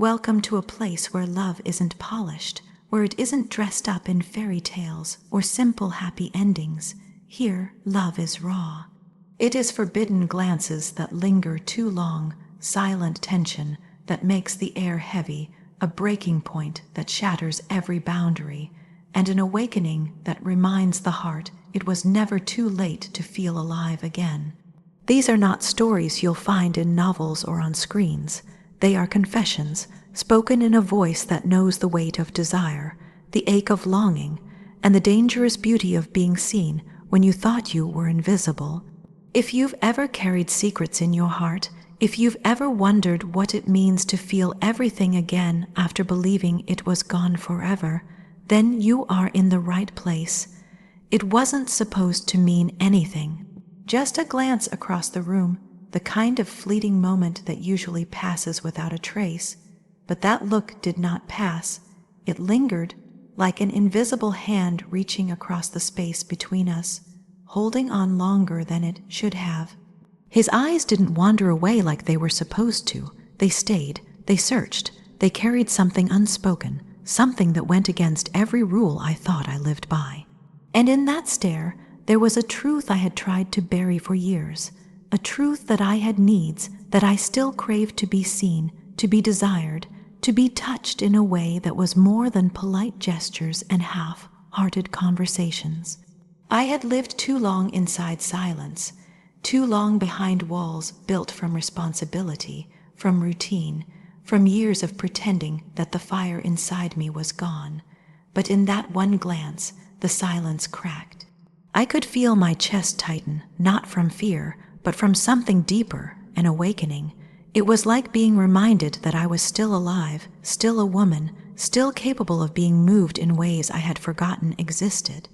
Welcome to a place where love isn't polished, where it isn't dressed up in fairy tales or simple happy endings. Here, love is raw. It is forbidden glances that linger too long, silent tension that makes the air heavy, a breaking point that shatters every boundary, and an awakening that reminds the heart it was never too late to feel alive again. These are not stories you'll find in novels or on screens. They are confessions, spoken in a voice that knows the weight of desire, the ache of longing, and the dangerous beauty of being seen when you thought you were invisible. If you've ever carried secrets in your heart, if you've ever wondered what it means to feel everything again after believing it was gone forever, then you are in the right place. It wasn't supposed to mean anything. Just a glance across the room, the kind of fleeting moment that usually passes without a trace. But that look did not pass. It lingered, like an invisible hand reaching across the space between us, holding on longer than it should have. His eyes didn't wander away like they were supposed to. They stayed, they searched, they carried something unspoken, something that went against every rule I thought I lived by. And in that stare, there was a truth I had tried to bury for years, a truth that I had needs, that I still craved to be seen, to be desired, to be touched in a way that was more than polite gestures and half-hearted conversations. I had lived too long inside silence, too long behind walls built from responsibility, from routine, from years of pretending that the fire inside me was gone. But in that one glance, the silence cracked. I could feel my chest tighten, not from fear, but from something deeper, an awakening. It was like being reminded that I was still alive, still a woman, still capable of being moved in ways I had forgotten existed.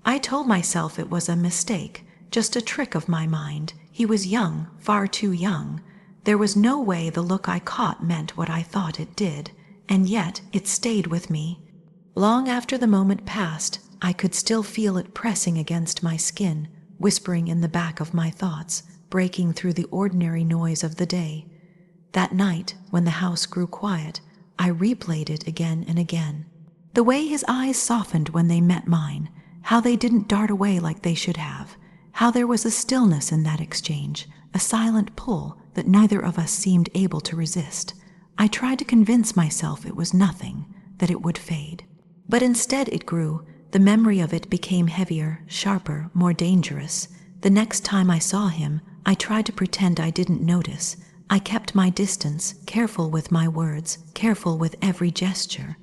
I told myself it was a mistake, just a trick of my mind. He was young, far too young. There was no way the look I caught meant what I thought it did, and yet it stayed with me. Long after the moment passed, I could still feel it pressing against my skin, whispering in the back of my thoughts, breaking through the ordinary noise of the day. That night, when the house grew quiet, I replayed it again and again. The way his eyes softened when they met mine, how they didn't dart away like they should have, how there was a stillness in that exchange, a silent pull that neither of us seemed able to resist. I tried to convince myself it was nothing, that it would fade. But instead it grew. The memory of it became heavier, sharper, more dangerous. The next time I saw him, I tried to pretend I didn't notice. I kept my distance, careful with my words, careful with every gesture.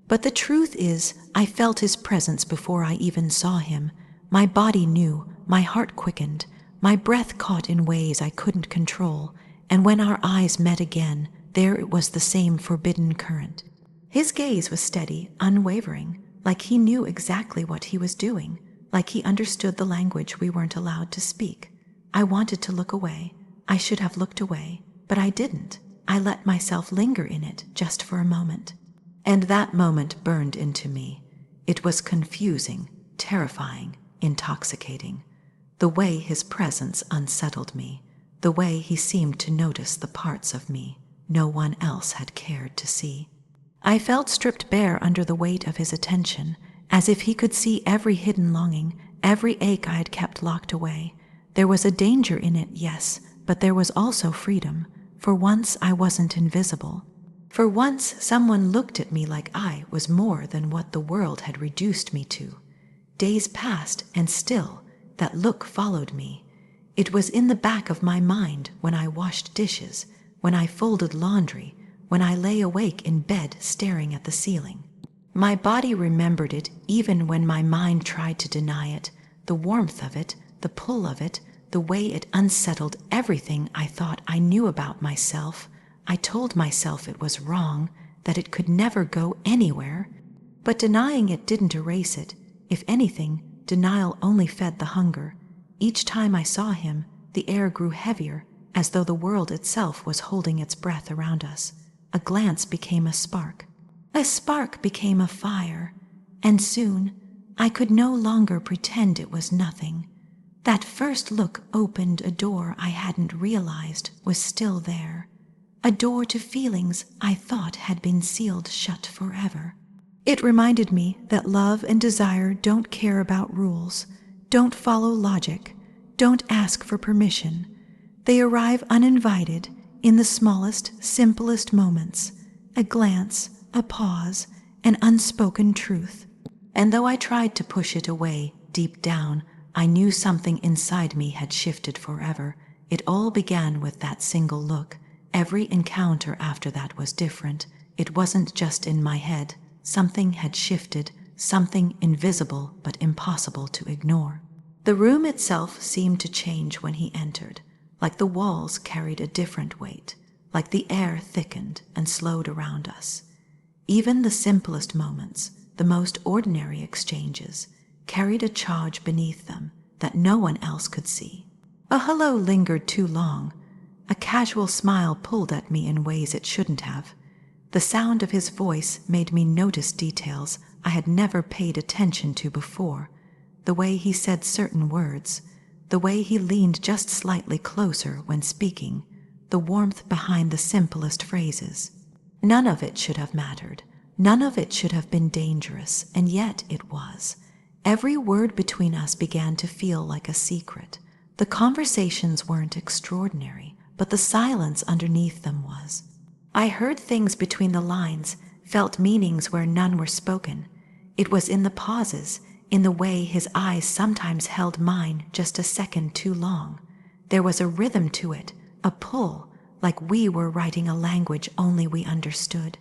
But the truth is, I felt his presence before I even saw him. My body knew, my heart quickened, my breath caught in ways I couldn't control, and when our eyes met again, there it was the same forbidden current. His gaze was steady, unwavering, like he knew exactly what he was doing, like he understood the language we weren't allowed to speak. I wanted to look away. I should have looked away, but I didn't. I let myself linger in it just for a moment. And that moment burned into me. It was confusing, terrifying, intoxicating. The way his presence unsettled me, the way he seemed to notice the parts of me no one else had cared to see. I felt stripped bare under the weight of his attention, as if he could see every hidden longing, every ache I had kept locked away. There was a danger in it, yes, but there was also freedom. For once I wasn't invisible. For once someone looked at me like I was more than what the world had reduced me to. Days passed, and still, that look followed me. It was in the back of my mind when I washed dishes, when I folded laundry, when I lay awake in bed staring at the ceiling. My body remembered it even when my mind tried to deny it, the warmth of it, the pull of it, the way it unsettled everything I thought I knew about myself. I told myself it was wrong, that it could never go anywhere. But denying it didn't erase it. If anything, denial only fed the hunger. Each time I saw him, the air grew heavier, as though the world itself was holding its breath around us. A glance became a spark. A spark became a fire. And soon, I could no longer pretend it was nothing. That first look opened a door I hadn't realized was still there. a door to feelings I thought had been sealed shut forever. It reminded me that love and desire don't care about rules, don't follow logic, don't ask for permission. They arrive uninvited in the smallest, simplest moments, a glance, a pause, an unspoken truth. And though I tried to push it away, deep down, I knew something inside me had shifted forever. It all began with that single look. Every encounter after that was different. It wasn't just in my head. Something had shifted, something invisible but impossible to ignore. The room itself seemed to change when he entered, like the walls carried a different weight, like the air thickened and slowed around us. Even the simplest moments, the most ordinary exchanges, carried a charge beneath them that no one else could see. A hello lingered too long. A casual smile pulled at me in ways it shouldn't have. The sound of his voice made me notice details I had never paid attention to before. The way he said certain words, the way he leaned just slightly closer when speaking, the warmth behind the simplest phrases. None of it should have mattered. None of it should have been dangerous, and yet it was. Every word between us began to feel like a secret. The conversations weren't extraordinary, but the silence underneath them was. I heard things between the lines, felt meanings where none were spoken. It was in the pauses, in the way his eyes sometimes held mine just a second too long. There was a rhythm to it, a pull, like we were writing a language only we understood.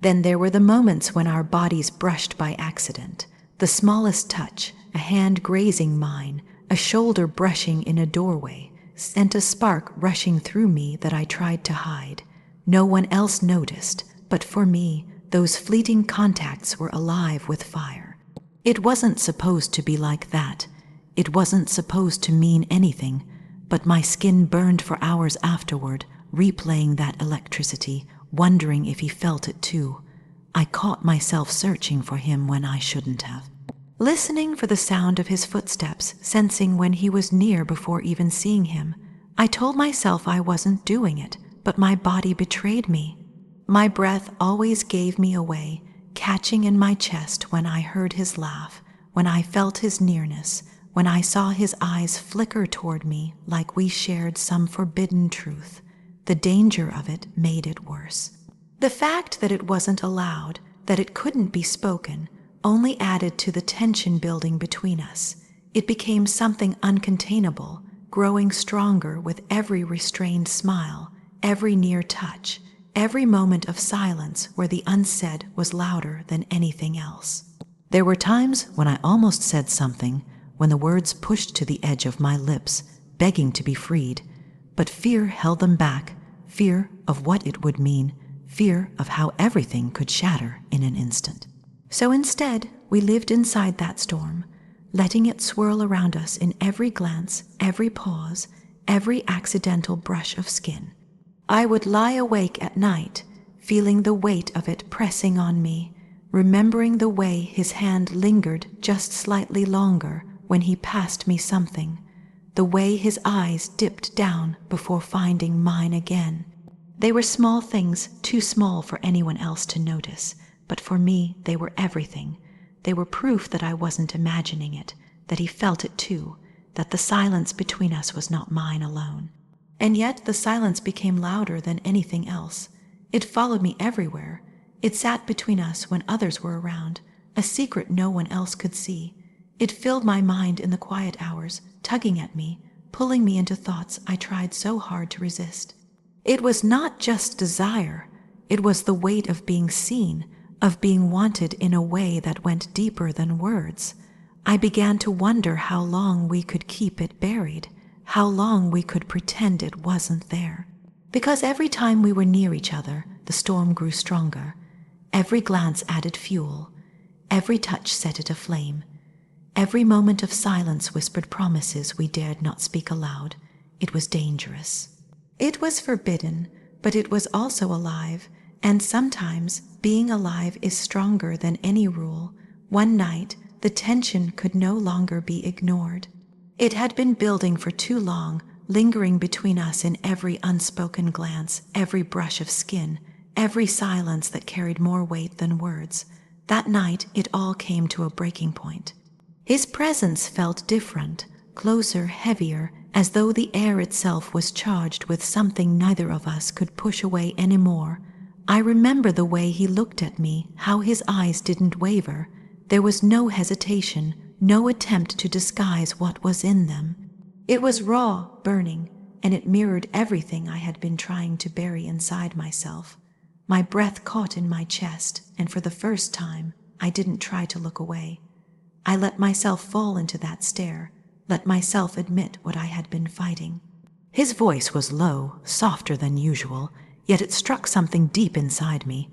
Then there were the moments when our bodies brushed by accident. The smallest touch, a hand grazing mine, a shoulder brushing in a doorway, sent a spark rushing through me that I tried to hide. No one else noticed, but for me, those fleeting contacts were alive with fire. It wasn't supposed to be like that. It wasn't supposed to mean anything, but my skin burned for hours afterward, replaying that electricity, wondering if he felt it too. I caught myself searching for him when I shouldn't have. Listening for the sound of his footsteps, sensing when he was near before even seeing him. I told myself I wasn't doing it, but my body betrayed me. My breath always gave me away, catching in my chest when I heard his laugh, when I felt his nearness, when I saw his eyes flicker toward me like we shared some forbidden truth. The danger of it made it worse. The fact that it wasn't allowed, that it couldn't be spoken, only added to the tension building between us. It became something uncontainable, growing stronger with every restrained smile, every near touch, every moment of silence where the unsaid was louder than anything else. There were times when I almost said something, when the words pushed to the edge of my lips, begging to be freed, but fear held them back, fear of what it would mean, fear of how everything could shatter in an instant. So instead, we lived inside that storm, letting it swirl around us in every glance, every pause, every accidental brush of skin. I would lie awake at night, feeling the weight of it pressing on me, remembering the way his hand lingered just slightly longer when he passed me something, the way his eyes dipped down before finding mine again. They were small things, too small for anyone else to notice, but for me they were everything. They were proof that I wasn't imagining it, that he felt it too, that the silence between us was not mine alone. And yet the silence became louder than anything else. It followed me everywhere. It sat between us when others were around, a secret no one else could see. It filled my mind in the quiet hours, tugging at me, pulling me into thoughts I tried so hard to resist. It was not just desire. It was the weight of being seen, of being wanted in a way that went deeper than words. I began to wonder how long we could keep it buried, how long we could pretend it wasn't there. Because every time we were near each other, the storm grew stronger. Every glance added fuel. Every touch set it aflame. Every moment of silence whispered promises we dared not speak aloud. It was dangerous. It was forbidden, but it was also alive, and sometimes being alive is stronger than any rule. One night, the tension could no longer be ignored. It had been building for too long, lingering between us in every unspoken glance, every brush of skin, every silence that carried more weight than words. That night, it all came to a breaking point. His presence felt different, closer, heavier, as though the air itself was charged with something neither of us could push away anymore. I remember the way he looked at me, how his eyes didn't waver. There was no hesitation, no attempt to disguise what was in them. It was raw, burning, and it mirrored everything I had been trying to bury inside myself. My breath caught in my chest, and for the first time, I didn't try to look away. I let myself fall into that stare, let myself admit what I had been fighting. His voice was low, softer than usual, yet it struck something deep inside me.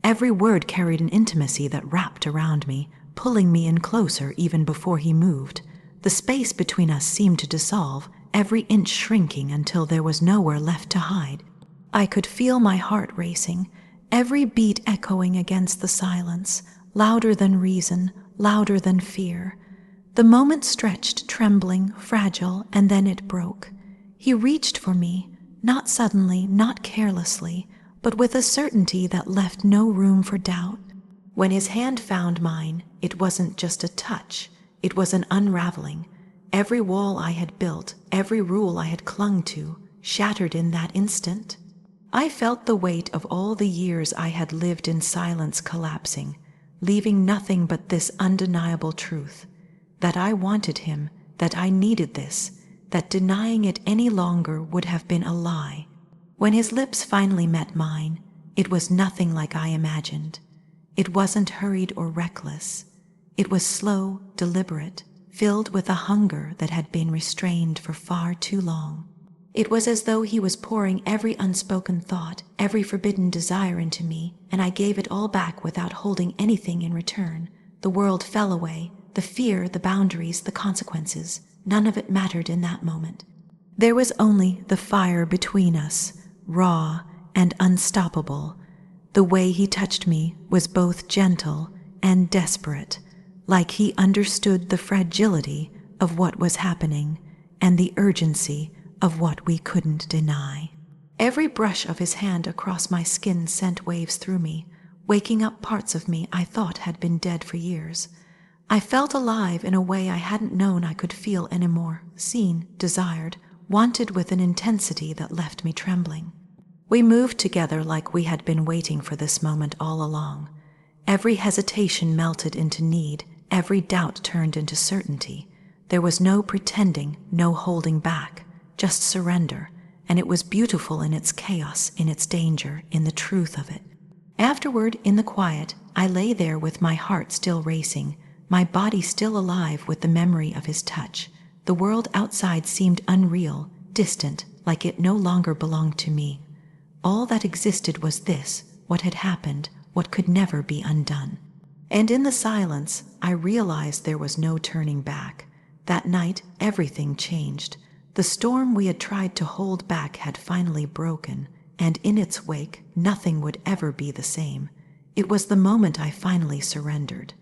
Every word carried an intimacy that wrapped around me, pulling me in closer even before he moved. The space between us seemed to dissolve, every inch shrinking until there was nowhere left to hide. I could feel my heart racing, every beat echoing against the silence, louder than reason, louder than fear. The moment stretched, trembling, fragile, and then it broke. He reached for me, not suddenly, not carelessly, but with a certainty that left no room for doubt. When his hand found mine, it wasn't just a touch, it was an unraveling. Every wall I had built, every rule I had clung to, shattered in that instant. I felt the weight of all the years I had lived in silence collapsing, leaving nothing but this undeniable truth, that I wanted him, that I needed this, that denying it any longer would have been a lie. When his lips finally met mine, it was nothing like I imagined. It wasn't hurried or reckless. It was slow, deliberate, filled with a hunger that had been restrained for far too long. It was as though he was pouring every unspoken thought, every forbidden desire into me, and I gave it all back without holding anything in return. The world fell away, the fear, the boundaries, the consequences. None of it mattered in that moment. There was only the fire between us, raw and unstoppable. The way he touched me was both gentle and desperate, like he understood the fragility of what was happening and the urgency of what we couldn't deny. Every brush of his hand across my skin sent waves through me, waking up parts of me I thought had been dead for years. I felt alive in a way I hadn't known I could feel anymore, seen, desired, wanted with an intensity that left me trembling. We moved together like we had been waiting for this moment all along. Every hesitation melted into need, every doubt turned into certainty. There was no pretending, no holding back, just surrender, and it was beautiful in its chaos, in its danger, in the truth of it. Afterward, in the quiet, I lay there with my heart still racing, my body still alive with the memory of his touch. The world outside seemed unreal, distant, like it no longer belonged to me. All that existed was this, what had happened, what could never be undone. And in the silence, I realized there was no turning back. That night, everything changed. The storm we had tried to hold back had finally broken, and in its wake, nothing would ever be the same. It was the moment I finally surrendered.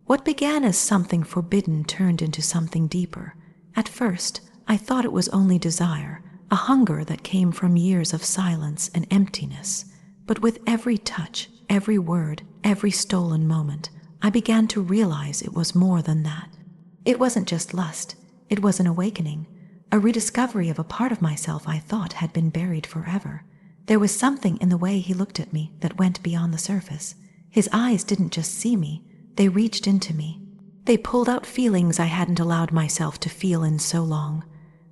What began as something forbidden turned into something deeper. At first, I thought it was only desire, a hunger that came from years of silence and emptiness. But with every touch, every word, every stolen moment, I began to realize it was more than that. It wasn't just lust, it was an awakening, a rediscovery of a part of myself I thought had been buried forever. There was something in the way he looked at me that went beyond the surface. His eyes didn't just see me, they reached into me. They pulled out feelings I hadn't allowed myself to feel in so long.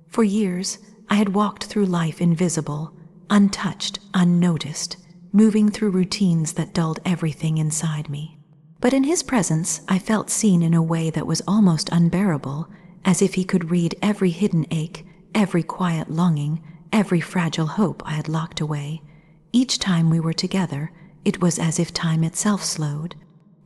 For years, I had walked through life invisible, untouched, unnoticed, moving through routines that dulled everything inside me. But in his presence, I felt seen in a way that was almost unbearable, as if he could read every hidden ache, every quiet longing, every fragile hope I had locked away. Each time we were together, it was as if time itself slowed.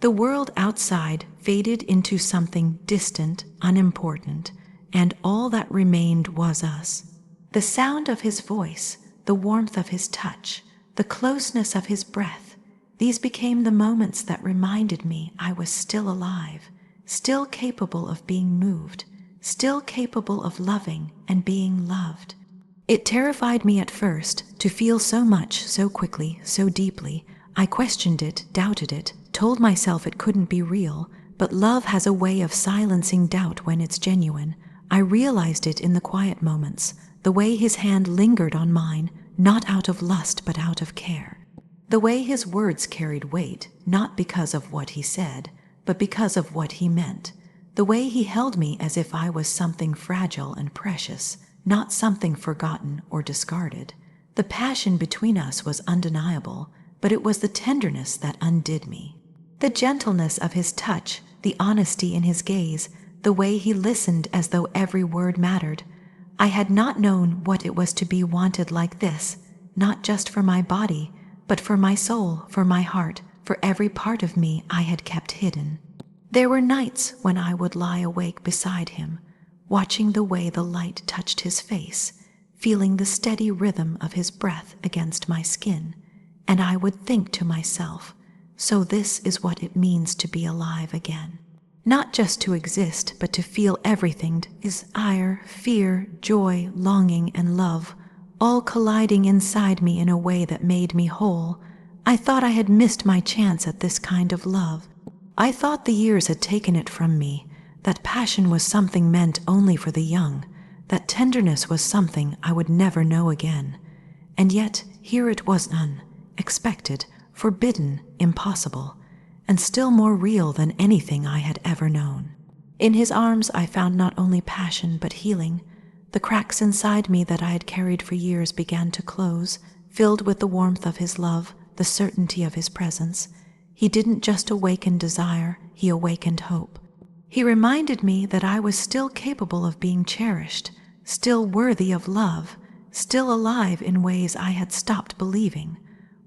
The world outside faded into something distant, unimportant, and all that remained was us. The sound of his voice, the warmth of his touch, the closeness of his breath, these became the moments that reminded me I was still alive, still capable of being moved, still capable of loving and being loved. It terrified me at first to feel so much, so quickly, so deeply. I questioned it, doubted it, told myself it couldn't be real, but love has a way of silencing doubt when it's genuine. I realized it in the quiet moments, the way his hand lingered on mine, not out of lust but out of care. The way his words carried weight, not because of what he said, but because of what he meant. The way he held me as if I was something fragile and precious, not something forgotten or discarded. The passion between us was undeniable, but it was the tenderness that undid me. The gentleness of his touch, the honesty in his gaze, the way he listened as though every word mattered. I had not known what it was to be wanted like this, not just for my body, but for my soul, for my heart, for every part of me I had kept hidden. There were nights when I would lie awake beside him, watching the way the light touched his face, feeling the steady rhythm of his breath against my skin, and I would think to myself, so this is what it means to be alive again. Not just to exist, but to feel everything, desire, fear, joy, longing, and love, all colliding inside me in a way that made me whole. I thought I had missed my chance at this kind of love. I thought the years had taken it from me, that passion was something meant only for the young, that tenderness was something I would never know again. And yet, here it was unexpected, forbidden, impossible, and still more real than anything I had ever known. In his arms I found not only passion but healing. The cracks inside me that I had carried for years began to close, filled with the warmth of his love, the certainty of his presence. He didn't just awaken desire, he awakened hope. He reminded me that I was still capable of being cherished, still worthy of love, still alive in ways I had stopped believing.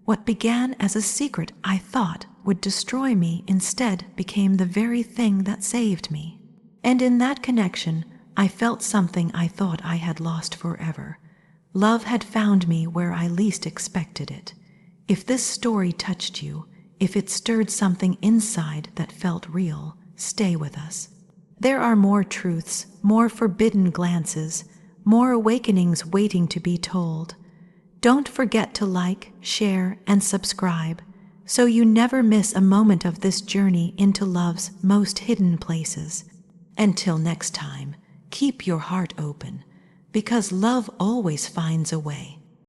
What began as a secret I thought would destroy me instead became the very thing that saved me. And in that connection, I felt something I thought I had lost forever. Love had found me where I least expected it. If this story touched you, if it stirred something inside that felt real, stay with us. There are more truths, more forbidden glances, more awakenings waiting to be told. Don't forget to like, share, and subscribe, so you never miss a moment of this journey into love's most hidden places. Until next time, keep your heart open, because love always finds a way.